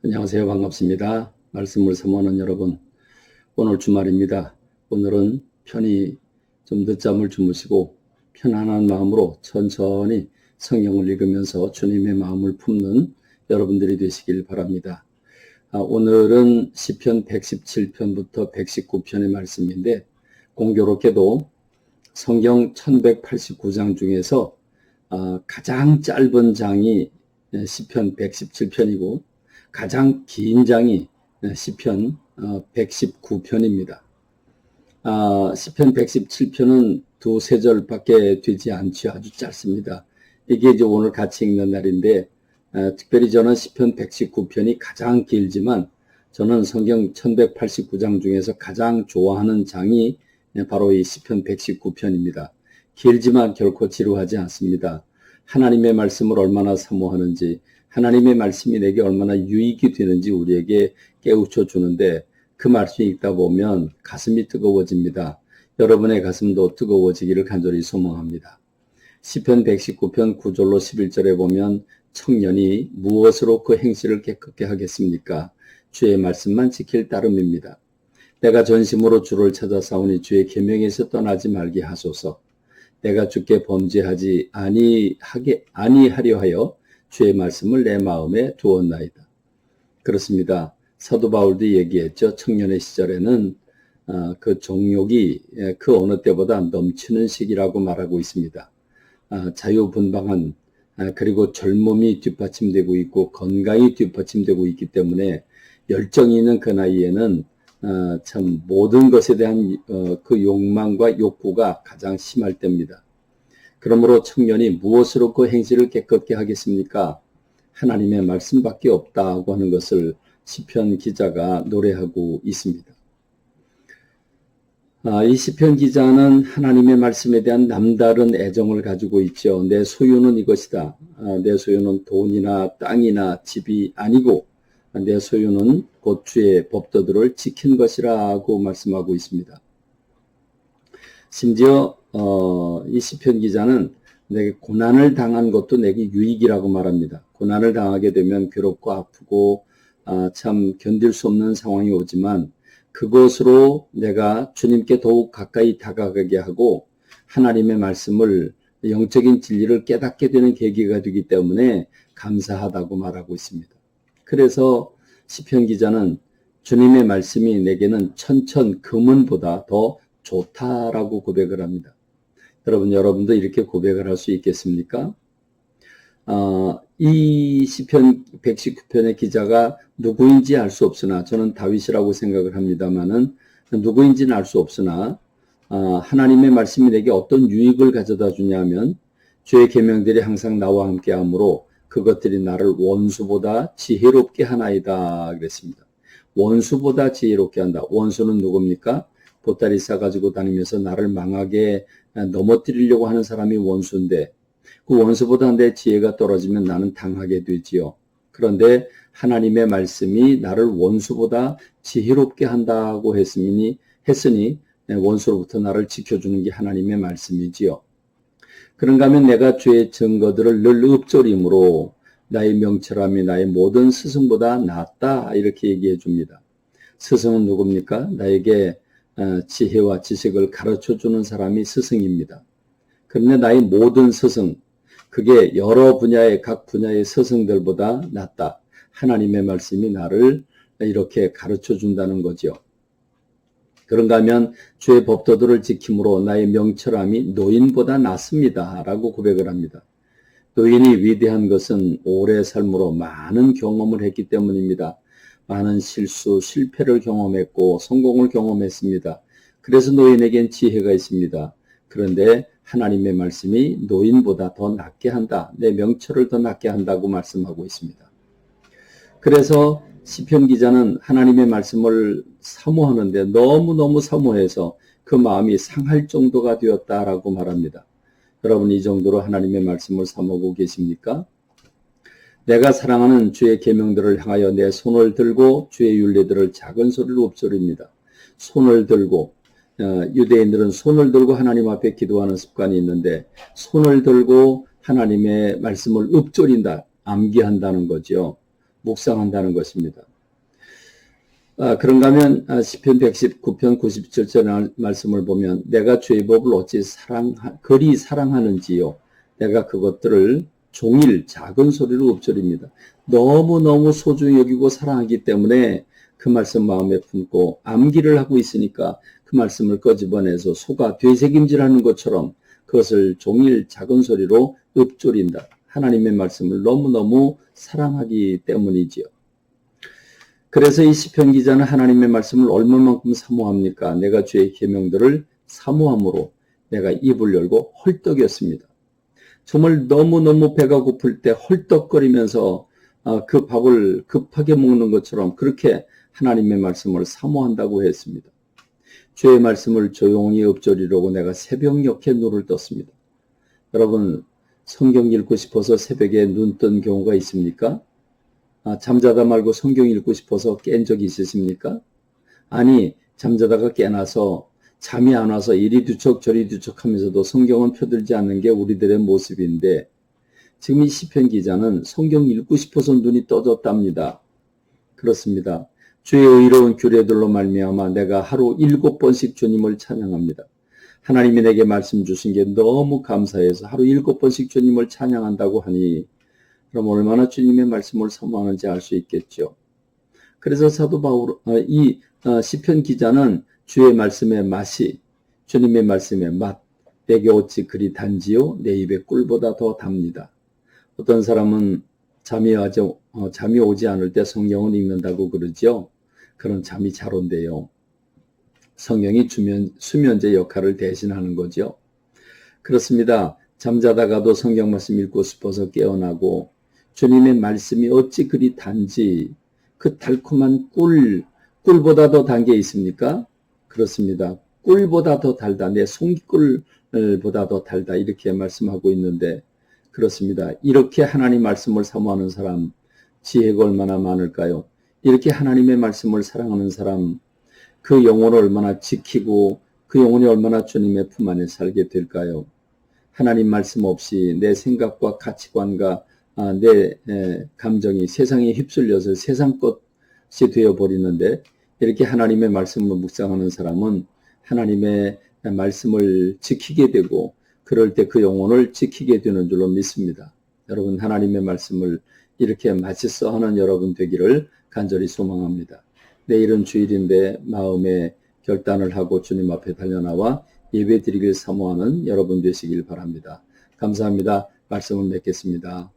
안녕하세요. 반갑습니다. 말씀을 사모하는 여러분, 오늘 주말입니다. 오늘은 편히 좀 늦잠을 주무시고 편안한 마음으로 천천히 성경을 읽으면서 주님의 마음을 품는 여러분들이 되시길 바랍니다. 오늘은 시편 117편부터 119편의 말씀인데, 공교롭게도 성경 1189장 중에서 가장 짧은 장이 시편 117편이고 가장 긴 장이 시편 119편입니다. 시편 117편은 두세 절밖에 되지 않죠. 아주 짧습니다. 이게 이제 오늘 같이 읽는 날인데, 특별히 저는 시편 119편이 가장 길지만 저는 성경 1189장 중에서 가장 좋아하는 장이 바로 이 시편 119편입니다. 길지만 결코 지루하지 않습니다. 하나님의 말씀을 얼마나 사모하는지, 하나님의 말씀이 내게 얼마나 유익이 되는지 우리에게 깨우쳐 주는데, 그 말씀 읽다 보면 가슴이 뜨거워집니다. 여러분의 가슴도 뜨거워지기를 간절히 소망합니다. 시편 119편 9절로 11절에 보면 청년이 무엇으로 그 행실을 깨끗게 하겠습니까? 주의 말씀만 지킬 따름입니다. 내가 전심으로 주를 찾아 싸우니 주의 계명에서 떠나지 말게 하소서. 내가 주께 범죄하지 아니하려 하여 주의 말씀을 내 마음에 두었나이다. 그렇습니다. 사도 바울도 얘기했죠. 청년의 시절에는 그 정욕이 그 어느 때보다 넘치는 시기라고 말하고 있습니다. 자유분방한 그리고 젊음이 뒷받침되고 있고 건강이 뒷받침되고 있기 때문에 열정이 있는 그 나이에는 참 모든 것에 대한 그 욕망과 욕구가 가장 심할 때입니다. 그러므로 청년이 무엇으로 그 행실을 깨끗게 하겠습니까? 하나님의 말씀밖에 없다고 하는 것을 시편 기자가 노래하고 있습니다. 이 시편 기자는 하나님의 말씀에 대한 남다른 애정을 가지고 있죠. 내 소유는 이것이다. 내 소유는 돈이나 땅이나 집이 아니고 내 소유는 곧 주의 법도들을 지킨 것이라고 말씀하고 있습니다. 심지어 이 시편 기자는 내게 고난을 당한 것도 내게 유익이라고 말합니다. 고난을 당하게 되면 괴롭고 아프고 참 견딜 수 없는 상황이 오지만 그것으로 내가 주님께 더욱 가까이 다가가게 하고 하나님의 말씀을, 영적인 진리를 깨닫게 되는 계기가 되기 때문에 감사하다고 말하고 있습니다. 그래서 시편 기자는 주님의 말씀이 내게는 천천 금은보다 더 좋다라고 고백을 합니다. 여러분도 이렇게 고백을 할 수 있겠습니까? 이 시편 119편의 기자가 누구인지 알 수 없으나, 저는 다윗이라고 생각을 합니다만은 누구인지는 알 수 없으나 하나님의 말씀이 내게 어떤 유익을 가져다 주냐면 주의 계명들이 항상 나와 함께 하므로 그것들이 나를 원수보다 지혜롭게 하나이다 그랬습니다. 원수보다 지혜롭게 한다. 원수는 누굽니까? 보따리 싸가지고 다니면서 나를 망하게 넘어뜨리려고 하는 사람이 원수인데, 그 원수보다 내 지혜가 떨어지면 나는 당하게 되지요. 그런데 하나님의 말씀이 나를 원수보다 지혜롭게 한다고 했으니 원수로부터 나를 지켜주는 게 하나님의 말씀이지요. 그런가 하면 내가 주의 증거들을 늘 읊조림으로 나의 명철함이 나의 모든 스승보다 낫다, 이렇게 얘기해 줍니다. 스승은 누굽니까? 나에게 지혜와 지식을 가르쳐주는 사람이 스승입니다. 그런데 나의 모든 스승, 그게 여러 분야의 각 분야의 스승들보다 낫다. 하나님의 말씀이 나를 이렇게 가르쳐준다는 거죠. 그런가 하면 주의 법도들을 지킴으로 나의 명철함이 노인보다 낫습니다 라고 고백을 합니다. 노인이 위대한 것은 오래 삶으로 많은 경험을 했기 때문입니다. 많은 실수, 실패를 경험했고 성공을 경험했습니다. 그래서 노인에겐 지혜가 있습니다. 그런데 하나님의 말씀이 노인보다 더 낫게 한다. 내 명철을 더 낫게 한다고 말씀하고 있습니다. 그래서 시편 기자는 하나님의 말씀을 사모하는데 너무너무 사모해서 그 마음이 상할 정도가 되었다라고 말합니다. 여러분, 이 정도로 하나님의 말씀을 사모하고 계십니까? 내가 사랑하는 주의 계명들을 향하여 내 손을 들고 주의 율례들을 작은 소리로 읊조립니다. 손을 들고, 유대인들은 손을 들고 하나님 앞에 기도하는 습관이 있는데, 손을 들고 하나님의 말씀을 읊조린다, 암기한다는 거죠. 묵상한다는 것입니다. 그런가 하면 시편 119편 97절 말씀을 보면 내가 주의 법을 어찌 그리 사랑하는지요. 내가 그것들을 종일 작은 소리로 읊조립니다. 너무너무 소중히 여기고 사랑하기 때문에 그 말씀 마음에 품고 암기를 하고 있으니까 그 말씀을 꺼집어내서 소가 되새김질하는 것처럼 그것을 종일 작은 소리로 읊조린다. 하나님의 말씀을 너무너무 사랑하기 때문이지요. 그래서 이 시편 기자는 하나님의 말씀을 얼마만큼 사모합니까? 내가 주의 계명들을 사모함으로 내가 입을 열고 헐떡였습니다. 정말 너무너무 배가 고플 때 헐떡거리면서 그 밥을 급하게 먹는 것처럼 그렇게 하나님의 말씀을 사모한다고 했습니다. 주의 말씀을 조용히 읊조리려고 내가 새벽녘에 눈을 떴습니다. 여러분, 성경 읽고 싶어서 새벽에 눈 뜬 경우가 있습니까? 잠자다 말고 성경 읽고 싶어서 깬 적이 있으십니까? 아니, 잠자다가 깨나서 잠이 안 와서 이리 뒤척 저리 뒤척 하면서도 성경은 펴들지 않는 게 우리들의 모습인데 지금 이 시편 기자는 성경 읽고 싶어서 눈이 떠졌답니다. 그렇습니다. 주의 의로운 규례들로 말미암아 내가 하루 7번씩 주님을 찬양합니다. 하나님이 내게 말씀 주신 게 너무 감사해서 하루 7번씩 주님을 찬양한다고 하니 그럼 얼마나 주님의 말씀을 사모하는지 알 수 있겠죠. 그래서 사도 바울, 시편 기자는 주의 말씀의 맛이, 주님의 말씀의 맛, 내게 어찌 그리 단지요? 내 입에 꿀보다 더 답니다. 어떤 사람은 잠이 오지 않을 때 성경을 읽는다고 그러죠. 그런 잠이 잘 온대요. 성경이 수면제 역할을 대신하는 거죠. 그렇습니다. 잠자다가도 성경 말씀 읽고 싶어서 깨어나고 주님의 말씀이 어찌 그리 단지 그 달콤한 꿀보다 더 단 게 있습니까? 그렇습니다. 꿀보다 더 달다. 내 송이꿀보다 더 달다. 이렇게 말씀하고 있는데 그렇습니다. 이렇게 하나님 말씀을 사모하는 사람 지혜가 얼마나 많을까요? 이렇게 하나님의 말씀을 사랑하는 사람 그 영혼을 얼마나 지키고 그 영혼이 얼마나 주님의 품 안에 살게 될까요? 하나님 말씀 없이 내 생각과 가치관과 내 감정이 세상에 휩쓸려서 세상 것이 되어버리는데 이렇게 하나님의 말씀을 묵상하는 사람은 하나님의 말씀을 지키게 되고 그럴 때 그 영혼을 지키게 되는 줄로 믿습니다. 여러분 하나님의 말씀을 이렇게 맛있어 하는 여러분 되기를 간절히 소망합니다. 내일은 주일인데 마음에 결단을 하고 주님 앞에 달려나와 예배 드리길 사모하는 여러분 되시길 바랍니다. 감사합니다. 말씀을 맺겠습니다.